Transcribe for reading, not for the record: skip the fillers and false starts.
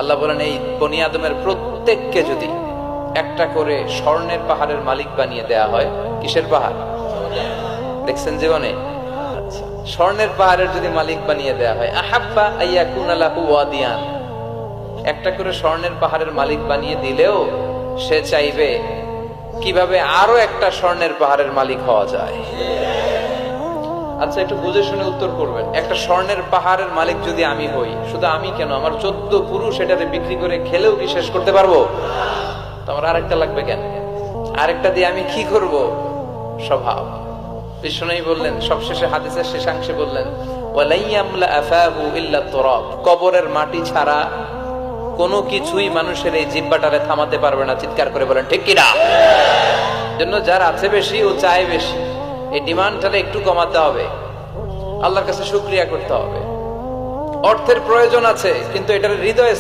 আল্লাহ বলেন এই বনি আদমের প্রত্যেককে যদি একটা করে স্বর্ণের পাহাড়ের মালিক বানিয়ে দেয়া হয়। কিসের পাহাড় দেখছেন জীবনে? স্বর্ণের পাহাড়ের যদি মালিক বানিয়ে দেয়া হয়, আহাব্বা আইয়াকুনা লাহু ওয়াদিয়ান, একটা করে স্বর্ণের পাহাড়ের মালিক বানিয়ে দিলেও সে চাইবে কিভাবে আরো একটা স্বর্ণের পাহাড়ের মালিক হওয়া যায়। আচ্ছা, একটু বুঝে শুনে উত্তর করবেন। একটা স্বর্ণের পাহাড়ের মালিক যদি আমি হই, শুধু আমি কেন, আমার 14 পুরুষ এটাতে বিক্রি করে খেলেও কি শেষ করতে পারবো? তো আমার আরেকটা লাগবে কেন? আরেকটা দিয়ে আমি কি করব? স্বভাব। বিষ্ণুই বললেন সবশেষে হাদিসের শেষাংশে বললেন, ওয়ালাইয়ামলা আফাহু ইল্লা তুরাব, কবরের মাটি ছাড়া কোনো কিছুই মানুষের এই জিহ্বাটারে থামাতে পারবে না। চিৎকার করে বলেন ঠিক কিনা? জন্য যার আছে বেশি ও চায় বেশি, এই ডিমান্ডটারে একটু কমাতে হবে, আল্লাহর কাছে শুকরিয়া করতে হবে। অর্থের প্রয়োজন আছে কিন্তু এটার হৃদয়